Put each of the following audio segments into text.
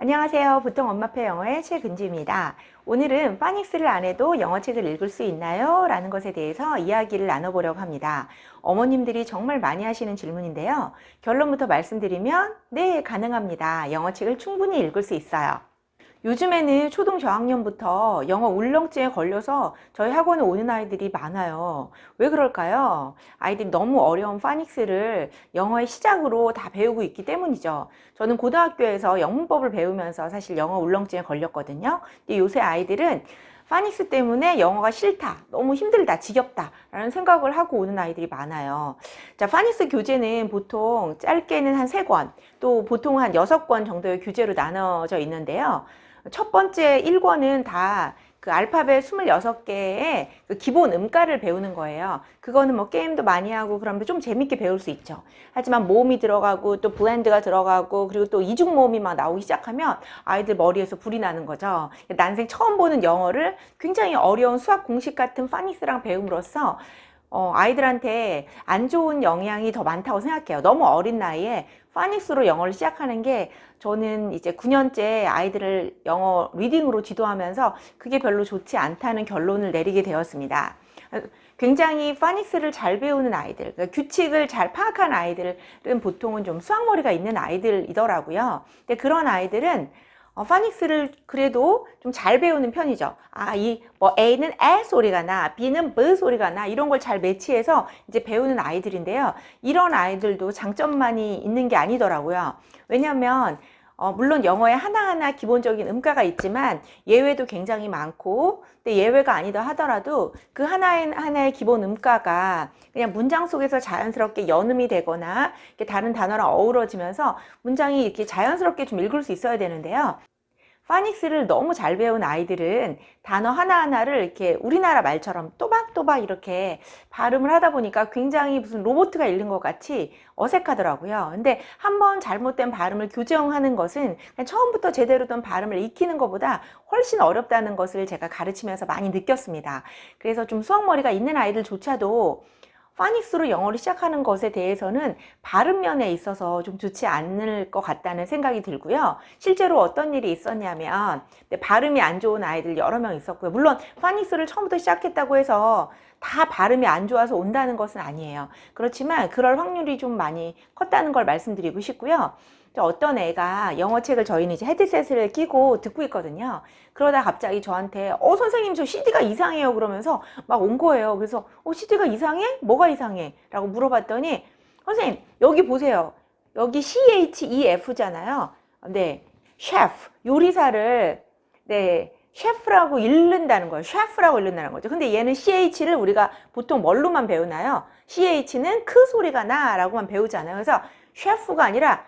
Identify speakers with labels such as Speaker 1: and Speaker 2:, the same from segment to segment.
Speaker 1: 안녕하세요. 보통 엄마표 영어의 최근주입니다. 오늘은 파닉스를 안 해도 영어책을 읽을 수 있나요? 라는 것에 대해서 이야기를 나눠보려고 합니다. 어머님들이 정말 많이 하시는 질문인데요. 결론부터 말씀드리면 네, 가능합니다. 영어책을 충분히 읽을 수 있어요. 요즘에는 초등 저학년부터 영어 울렁증에 걸려서 저희 학원에 오는 아이들이 많아요. 왜 그럴까요? 아이들이 너무 어려운 파닉스를 영어의 시작으로 다 배우고 있기 때문이죠. 저는 고등학교에서 영문법을 배우면서 사실 영어 울렁증에 걸렸거든요. 근데 요새 아이들은 파닉스 때문에 영어가 싫다, 너무 힘들다, 지겹다 라는 생각을 하고 오는 아이들이 많아요. 자, 파닉스 교재는 보통 짧게는 한 3권, 또 보통 한 6권 정도의 교재로 나눠져 있는데요. 첫 번째 1권은 다 그 알파벳 26개의 그 기본 음가를 배우는 거예요. 그거는 뭐 게임도 많이 하고 그러면 좀 재밌게 배울 수 있죠. 하지만 모음이 들어가고 또 블렌드가 들어가고 그리고 또 이중 모음이 막 나오기 시작하면 아이들 머리에서 불이 나는 거죠. 난생 처음 보는 영어를 굉장히 어려운 수학 공식 같은 파닉스랑 배움으로써 아이들한테 안 좋은 영향이 더 많다고 생각해요. 너무 어린 나이에 파닉스로 영어를 시작하는 게 저는 이제 9년째 아이들을 영어 리딩으로 지도하면서 그게 별로 좋지 않다는 결론을 내리게 되었습니다. 굉장히 파닉스를 잘 배우는 아이들, 그러니까 규칙을 잘 파악한 아이들은 보통은 좀 수학머리가 있는 아이들이더라고요. 근데 그런 아이들은 파닉스를 그래도 좀 잘 배우는 편이죠. 뭐 A는 에 소리가 나, B는 B 소리가 나, 이런 걸 잘 매치해서 이제 배우는 아이들인데요. 이런 아이들도 장점만이 있는 게 아니더라고요. 왜냐하면 물론 영어에 하나하나 기본적인 음가가 있지만 예외도 굉장히 많고, 근데 예외가 아니다 하더라도 그 하나의 기본 음가가 그냥 문장 속에서 자연스럽게 연음이 되거나 다른 단어랑 어우러지면서 문장이 이렇게 자연스럽게 좀 읽을 수 있어야 되는데요. 파닉스를 너무 잘 배운 아이들은 단어 하나하나를 이렇게 우리나라 말처럼 또박또박 이렇게 발음을 하다 보니까 굉장히 무슨 로봇가 읽는 것 같이 어색하더라고요. 근데 한번 잘못된 발음을 교정하는 것은 그냥 처음부터 제대로 된 발음을 익히는 것보다 훨씬 어렵다는 것을 제가 가르치면서 많이 느꼈습니다. 그래서 좀 수학머리가 있는 아이들조차도 파닉스로 영어를 시작하는 것에 대해서는 발음 면에 있어서 좀 좋지 않을 것 같다는 생각이 들고요. 실제로 어떤 일이 있었냐면 발음이 안 좋은 아이들 여러 명 있었고요. 물론 파닉스를 처음부터 시작했다고 해서 다 발음이 안 좋아서 온다는 것은 아니에요. 그렇지만 그럴 확률이 좀 많이 컸다는 걸 말씀드리고 싶고요. 어떤 애가 영어책을 저희는 이제 헤드셋을 끼고 듣고 있거든요. 그러다 갑자기 저한테 선생님 저 CD가 이상해요 그러면서 막 온 거예요. 그래서 CD가 이상해? 뭐가 이상해? 라고 물어봤더니 선생님 여기 보세요. 여기 CHEF잖아요. 네, 셰프, 요리사를 네, 셰프라고 읽는다는 거예요. 셰프라고 읽는다는 거죠. 근데 얘는 CH를 우리가 보통 뭘로만 배우나요? CH는 크 소리가 나 라고만 배우잖아요. 그래서 셰프가 아니라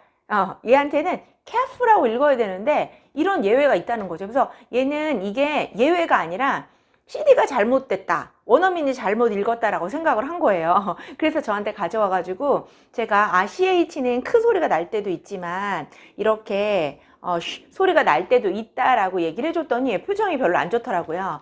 Speaker 1: 얘한테는 캐프라고 읽어야 되는데 이런 예외가 있다는 거죠. 그래서 얘는 이게 예외가 아니라 CD가 잘못됐다, 원어민이 잘못 읽었다라고 생각을 한 거예요. 그래서 저한테 가져와 가지고 제가 CH는 크 소리가 날 때도 있지만 이렇게 소리가 날 때도 있다라고 얘기를 해줬더니 표정이 별로 안 좋더라고요.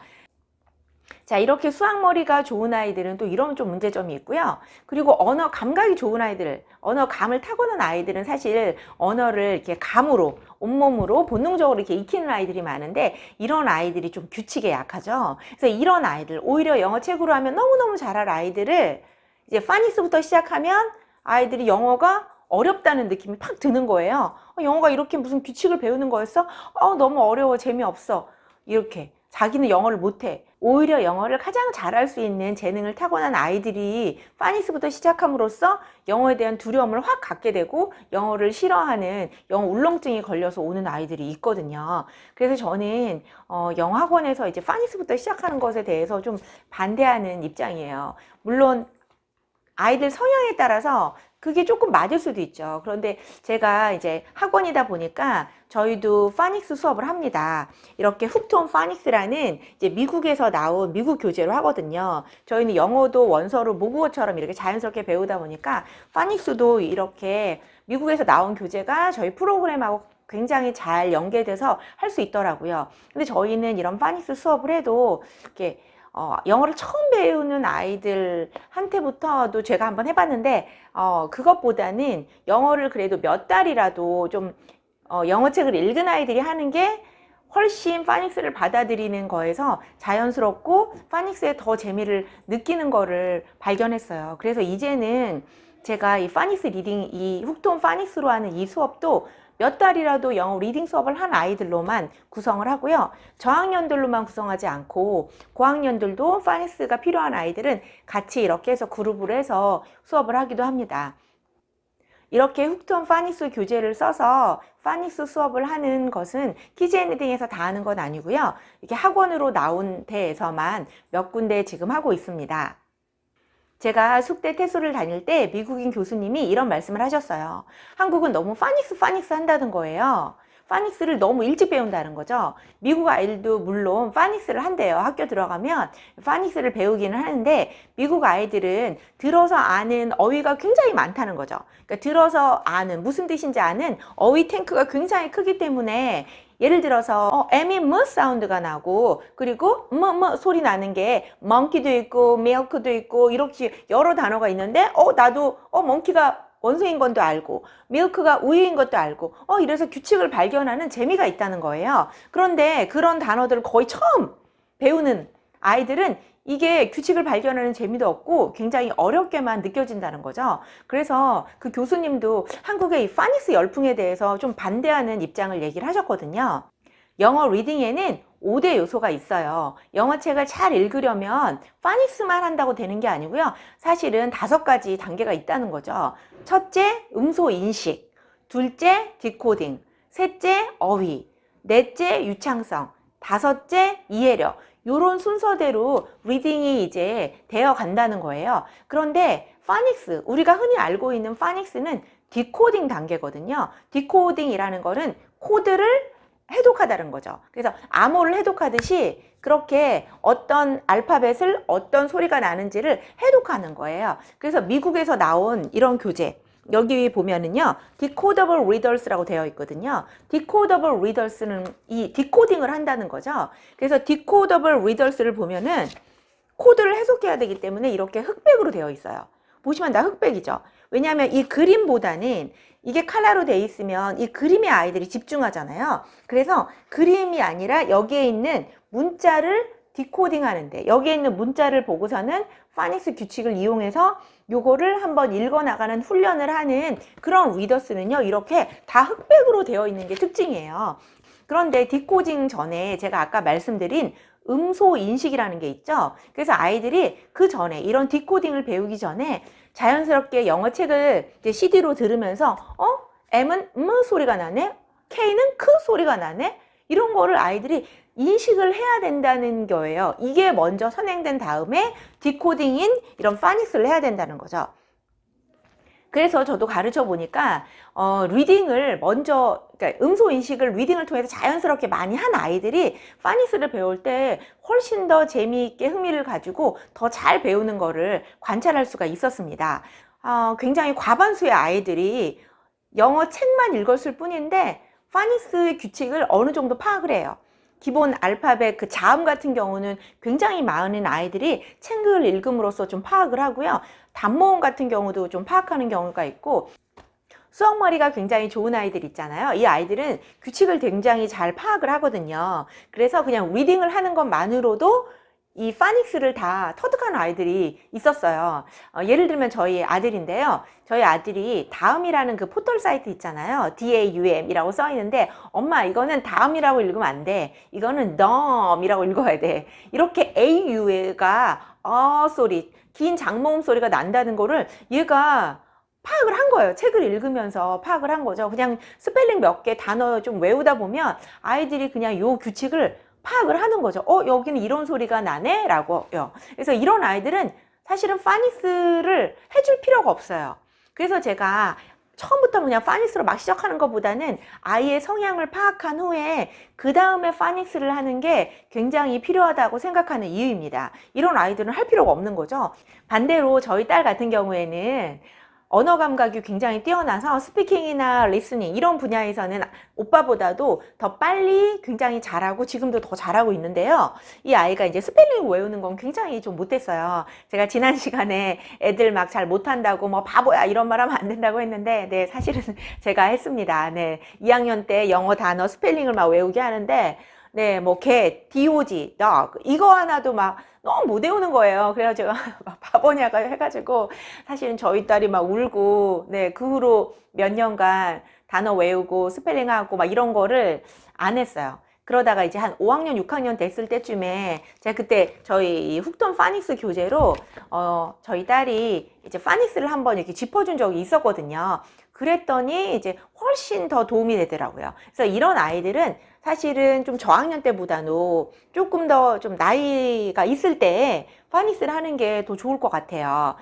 Speaker 1: 자, 이렇게 수학머리가 좋은 아이들은 또 이런 좀 문제점이 있고요. 그리고 언어 감각이 좋은 아이들, 언어 감을 타고난 아이들은 사실 언어를 이렇게 감으로, 온몸으로 본능적으로 이렇게 익히는 아이들이 많은데 이런 아이들이 좀 규칙에 약하죠. 그래서 이런 아이들, 오히려 영어책으로 하면 너무너무 잘할 아이들을 이제 파닉스부터 시작하면 아이들이 영어가 어렵다는 느낌이 팍 드는 거예요. 영어가 이렇게 무슨 규칙을 배우는 거였어? 너무 어려워, 재미없어. 이렇게. 자기는 영어를 못해. 오히려 영어를 가장 잘할 수 있는 재능을 타고난 아이들이 파닉스부터 시작함으로써 영어에 대한 두려움을 확 갖게 되고 영어를 싫어하는 영어 울렁증이 걸려서 오는 아이들이 있거든요. 그래서 저는 영어 학원에서 이제 파닉스부터 시작하는 것에 대해서 좀 반대하는 입장이에요. 물론 아이들 성향에 따라서 그게 조금 맞을 수도 있죠. 그런데 제가 이제 학원이다 보니까 저희도 파닉스 수업을 합니다. 이렇게 훅톤 파닉스라는 이제 미국에서 나온 미국 교재로 하거든요. 저희는 영어도 원서로 모국어처럼 이렇게 자연스럽게 배우다 보니까 파닉스도 이렇게 미국에서 나온 교재가 저희 프로그램하고 굉장히 잘 연계돼서 할 수 있더라고요. 근데 저희는 이런 파닉스 수업을 해도 이렇게 영어를 처음 배우는 아이들한테부터도 제가 한번 해봤는데 그것보다는 영어를 그래도 몇 달이라도 좀 영어책을 읽은 아이들이 하는 게 훨씬 파닉스를 받아들이는 거에서 자연스럽고 파닉스에 더 재미를 느끼는 거를 발견했어요. 그래서 이제는 제가 이 파닉스 리딩, 이 훅톤 파닉스로 하는 이 수업도 몇 달이라도 영어 리딩 수업을 한 아이들로만 구성을 하고요. 저학년들로만 구성하지 않고 고학년들도 파닉스가 필요한 아이들은 같이 이렇게 해서 그룹으로 해서 수업을 하기도 합니다. 이렇게 훅톤 파닉스 교재를 써서 파닉스 수업을 하는 것은 키즈애니딩에서 다 하는 건 아니고요. 이렇게 학원으로 나온 데에서만 몇 군데 지금 하고 있습니다. 제가 숙대 태수를 다닐 때 미국인 교수님이 이런 말씀을 하셨어요. 한국은 너무 파닉스 한다는 거예요. 파닉스를 너무 일찍 배운다는 거죠. 미국 아이들도 물론 파닉스를 한대요. 학교 들어가면 파닉스를 배우기는 하는데 미국 아이들은 들어서 아는 어휘가 굉장히 많다는 거죠. 그러니까 들어서 아는, 무슨 뜻인지 아는 어휘 탱크가 굉장히 크기 때문에 예를 들어서 M이 뭐 사운드가 나고 그리고 뭐 소리 나는 게 monkey도 있고 milk도 있고 이렇게 여러 단어가 있는데 나도 monkey가 원소인 것도 알고 밀크가 우유인 것도 알고 이래서 규칙을 발견하는 재미가 있다는 거예요. 그런데 그런 단어들을 거의 처음 배우는 아이들은 이게 규칙을 발견하는 재미도 없고 굉장히 어렵게만 느껴진다는 거죠. 그래서 그 교수님도 한국의 이 파닉스 열풍에 대해서 좀 반대하는 입장을 얘기를 하셨거든요. 영어 리딩에는 5대 요소가 있어요. 영어책을 잘 읽으려면 파닉스만 한다고 되는 게 아니고요. 사실은 5가지 단계가 있다는 거죠. 첫째, 음소 인식. 둘째, 디코딩. 셋째, 어휘. 넷째, 유창성. 다섯째, 이해력. 요런 순서대로 리딩이 이제 되어 간다는 거예요. 그런데 파닉스, 우리가 흔히 알고 있는 파닉스는 디코딩 단계거든요. 디코딩이라는 거는 코드를 해독하다는 거죠. 그래서 암호를 해독하듯이 그렇게 어떤 알파벳을 어떤 소리가 나는지를 해독하는 거예요. 그래서 미국에서 나온 이런 교재, 여기 보면은요, decodable readers라고 되어 있거든요. decodable readers는 이 디코딩을 한다는 거죠. 그래서 decodable readers를 보면은 코드를 해석해야 되기 때문에 이렇게 흑백으로 되어 있어요. 보시면 다 흑백이죠. 왜냐하면 이 그림보다는 이게 컬러로 되어 있으면 이 그림에 아이들이 집중하잖아요. 그래서 그림이 아니라 여기에 있는 문자를 디코딩 하는데, 여기에 있는 문자를 보고서는 파닉스 규칙을 이용해서 요거를 한번 읽어나가는 훈련을 하는 그런 리더스는요, 이렇게 다 흑백으로 되어 있는 게 특징이에요. 그런데 디코딩 전에 제가 아까 말씀드린 음소 인식이라는 게 있죠. 그래서 아이들이 그 전에 이런 디코딩을 배우기 전에 자연스럽게 영어책을 이제 CD로 들으면서 M은 소리가 나네, K는 크 소리가 나네, 이런 거를 아이들이 인식을 해야 된다는 거예요. 이게 먼저 선행된 다음에 디코딩인 이런 파닉스를 해야 된다는 거죠. 그래서 저도 가르쳐 보니까 리딩을 먼저, 그러니까 음소 인식을 리딩을 통해서 자연스럽게 많이 한 아이들이 파닉스를 배울 때 훨씬 더 재미있게 흥미를 가지고 더 잘 배우는 거를 관찰할 수가 있었습니다. 굉장히 과반수의 아이들이 영어 책만 읽었을 뿐인데 파닉스의 규칙을 어느 정도 파악을 해요. 기본 알파벳 그 자음 같은 경우는 굉장히 많은 아이들이 책을 읽음으로써 좀 파악을 하고요. 단모음 같은 경우도 좀 파악하는 경우가 있고, 수학머리가 굉장히 좋은 아이들 있잖아요. 이 아이들은 규칙을 굉장히 잘 파악을 하거든요. 그래서 그냥 리딩을 하는 것만으로도 이 파닉스를 다 터득하는 아이들이 있었어요. 예를 들면 저희 아들인데요. 저희 아들이 다음이라는 그 포털 사이트 있잖아요. DAUM이라고 써 있는데, 엄마 이거는 다음이라고 읽으면 안 돼. 이거는 덤이라고 읽어야 돼. 이렇게 AU가 소리, 긴 장모음 소리가 난다는 거를 얘가 파악을 한 거예요. 책을 읽으면서 파악을 한 거죠. 그냥 스펠링 몇 개 단어 좀 외우다 보면 아이들이 그냥 요 규칙을 파악을 하는 거죠. 여기는 이런 소리가 나네? 라고요. 그래서 이런 아이들은 사실은 파닉스를 해줄 필요가 없어요. 그래서 제가 처음부터 그냥 파닉스로 막 시작하는 것보다는 아이의 성향을 파악한 후에 그 다음에 파닉스를 하는 게 굉장히 필요하다고 생각하는 이유입니다. 이런 아이들은 할 필요가 없는 거죠. 반대로 저희 딸 같은 경우에는 언어 감각이 굉장히 뛰어나서 스피킹이나 리스닝 이런 분야에서는 오빠보다도 더 빨리 굉장히 잘하고 지금도 더 잘하고 있는데요. 이 아이가 이제 스펠링 외우는 건 굉장히 좀 못했어요. 제가 지난 시간에 애들 막 잘 못한다고 뭐 바보야 이런 말 하면 안 된다고 했는데, 네, 사실은 제가 했습니다. 네, 2학년 때 영어 단어 스펠링을 막 외우게 하는데, 네, 뭐 개, dog, dog 이거 하나도 막 너무 못 외우는 거예요. 그래서 제가 막 바보냐가 해가지고 사실은 저희 딸이 막 울고, 네, 그 후로 몇 년간 단어 외우고 스펠링하고 막 이런 거를 안 했어요. 그러다가 이제 한 5학년, 6학년 됐을 때쯤에 제가 그때 저희 훅톤 파닉스 교재로 저희 딸이 이제 파닉스를 한번 이렇게 짚어준 적이 있었거든요. 그랬더니 이제 훨씬 더 도움이 되더라고요. 그래서 이런 아이들은 사실은 좀 저학년 때보다도 조금 더 좀 나이가 있을 때 파닉스를 하는 게 더 좋을 것 같아요.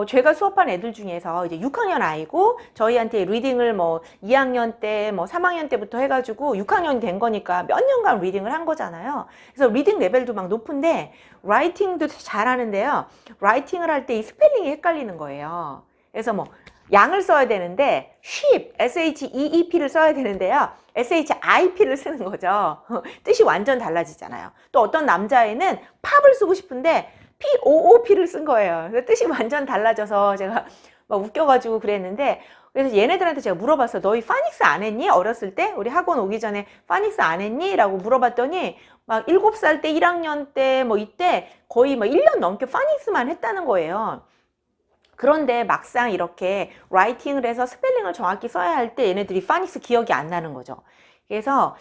Speaker 1: 제가 수업한 애들 중에서 이제 6학년 아이고 저희한테 리딩을 뭐 2학년 때, 뭐 3학년 때부터 해가지고 6학년이 된 거니까 몇 년간 리딩을 한 거잖아요. 그래서 리딩 레벨도 막 높은데 라이팅도 잘하는데요. 라이팅을 할 때 이 스펠링이 헷갈리는 거예요. 그래서 뭐 양을 써야 되는데 sheep, sheep를 써야 되는데요. ship를 쓰는 거죠. 뜻이 완전 달라지잖아요. 또 어떤 남자애는 팝을 쓰고 싶은데 poop를 쓴 거예요. 뜻이 완전 달라져서 제가 막 웃겨가지고 그랬는데, 그래서 얘네들한테 제가 물어봤어요. 너희 파닉스 안 했니? 어렸을 때? 우리 학원 오기 전에 파닉스 안 했니? 라고 물어봤더니 막 7살 때, 1학년 때, 뭐 이때 거의 막 1년 넘게 파닉스만 했다는 거예요. 그런데 막상 이렇게 라이팅을 해서 스펠링을 정확히 써야 할 때 얘네들이 파닉스 기억이 안 나는 거죠. 그래서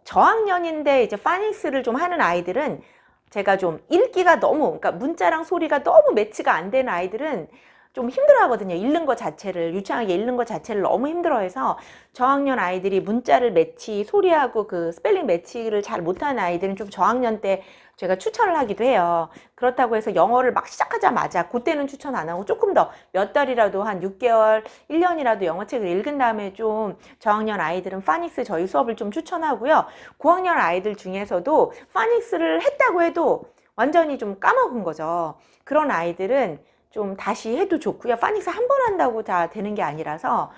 Speaker 1: 저학년인데 이제 파닉스를 좀 하는 아이들은 제가 좀 읽기가 너무, 그러니까 문자랑 소리가 너무 매치가 안 되는 아이들은 좀 힘들어 하거든요. 읽는 것 자체를, 유창하게 읽는 것 자체를 너무 힘들어 해서 저학년 아이들이 문자를 매치, 소리하고 그 스펠링 매치를 잘 못하는 아이들은 좀 저학년 때 제가 추천을 하기도 해요. 그렇다고 해서 영어를 막 시작하자마자 그때는 추천 안 하고 조금 더 몇 달이라도 한 6개월, 1년이라도 영어책을 읽은 다음에 좀 저학년 아이들은 파닉스 저희 수업을 좀 추천하고요. 고학년 아이들 중에서도 파닉스를 했다고 해도 완전히 좀 까먹은 거죠. 그런 아이들은 좀 다시 해도 좋고요. 파닉스 한 번 한다고 다 되는 게 아니라서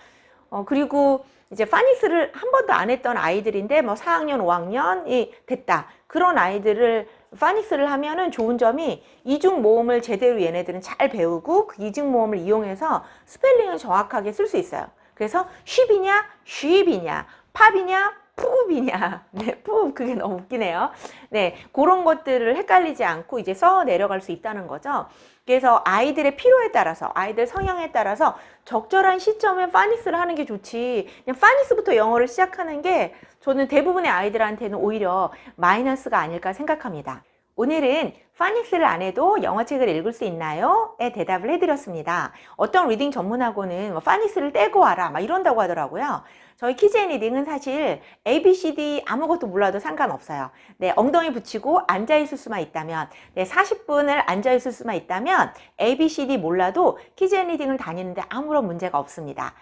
Speaker 1: 그리고 이제 파닉스를 한 번도 안 했던 아이들인데 뭐 4학년, 5학년이 됐다. 그런 아이들을 파닉스를 하면은 좋은 점이 이중 모음을 제대로 얘네들은 잘 배우고 그 이중 모음을 이용해서 스펠링을 정확하게 쓸 수 있어요. 그래서 쉽이냐, 쉽이냐, 팝이냐, 푸업이냐. 네, 푸업 그게 너무 웃기네요. 네, 그런 것들을 헷갈리지 않고 이제 써 내려갈 수 있다는 거죠. 그래서 아이들의 필요에 따라서, 아이들 성향에 따라서 적절한 시점에 파닉스를 하는 게 좋지, 그냥 파닉스부터 영어를 시작하는 게 저는 대부분의 아이들한테는 오히려 마이너스가 아닐까 생각합니다. 오늘은 파닉스를 안 해도 영어책을 읽을 수 있나요? 에 대답을 해드렸습니다. 어떤 리딩 전문학원은 파닉스를 떼고 와라 막 이런다고 하더라고요. 저희 키즈 앤 리딩은 사실 ABCD 아무것도 몰라도 상관없어요. 네, 엉덩이 붙이고 앉아있을 수만 있다면, 네, 40분을 앉아있을 수만 있다면 ABCD 몰라도 키즈 앤 리딩을 다니는데 아무런 문제가 없습니다.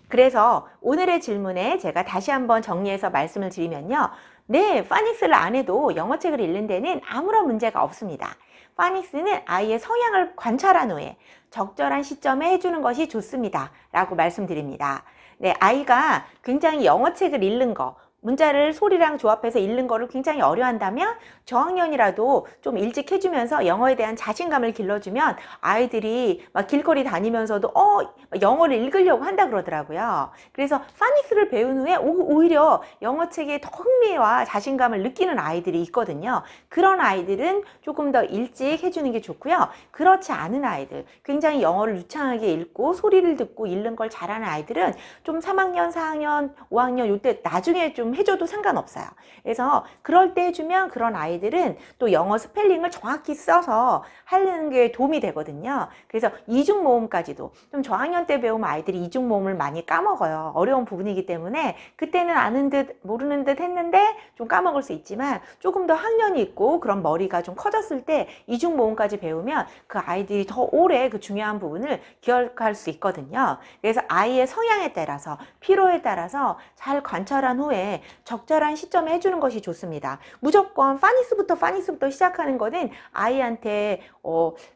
Speaker 1: 그래서 오늘의 질문에 제가 다시 한번 정리해서 말씀을 드리면요. 네, 파닉스를 안 해도 영어책을 읽는 데는 아무런 문제가 없습니다. 파닉스는 아이의 성향을 관찰한 후에 적절한 시점에 해주는 것이 좋습니다. 라고 말씀드립니다. 네, 아이가 굉장히 영어책을 읽는 거, 문자를 소리랑 조합해서 읽는 거를 굉장히 어려워한다면 저학년이라도 좀 일찍 해주면서 영어에 대한 자신감을 길러주면 아이들이 막 길거리 다니면서도 영어를 읽으려고 한다 그러더라고요. 그래서 파닉스를 배운 후에 오히려 영어책에 더 흥미와 자신감을 느끼는 아이들이 있거든요. 그런 아이들은 조금 더 일찍 해주는 게 좋고요. 그렇지 않은 아이들, 굉장히 영어를 유창하게 읽고 소리를 듣고 읽는 걸 잘하는 아이들은 좀 3학년, 4학년, 5학년 이때 나중에 좀 해줘도 상관없어요. 그래서 그럴 때 해주면 그런 아이들은 또 영어 스펠링을 정확히 써서 하는 게 도움이 되거든요. 그래서 이중 모음까지도 좀 저학년 때 배우면 아이들이 이중 모음을 많이 까먹어요. 어려운 부분이기 때문에 그때는 아는 듯 모르는 듯 했는데 좀 까먹을 수 있지만 조금 더 학년이 있고 그런 머리가 좀 커졌을 때 이중 모음까지 배우면 그 아이들이 더 오래 그 중요한 부분을 기억할 수 있거든요. 그래서 아이의 성향에 따라서 필요에 따라서 잘 관찰한 후에 때문에 적절한 시점에 해주는 것이 좋습니다. 무조건 파닉스부터 시작하는 거는 아이한테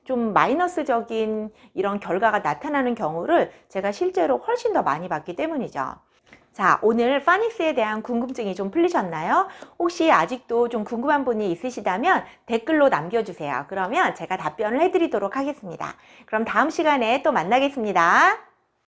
Speaker 1: 좀 마이너스적인 이런 결과가 나타나는 경우를 제가 실제로 훨씬 더 많이 봤기 때문이죠. 자, 오늘 파닉스에 대한 궁금증이 좀 풀리셨나요? 혹시 아직도 좀 궁금한 분이 있으시다면 댓글로 남겨주세요. 그러면 제가 답변을 해드리도록 하겠습니다. 그럼 다음 시간에 또 만나겠습니다.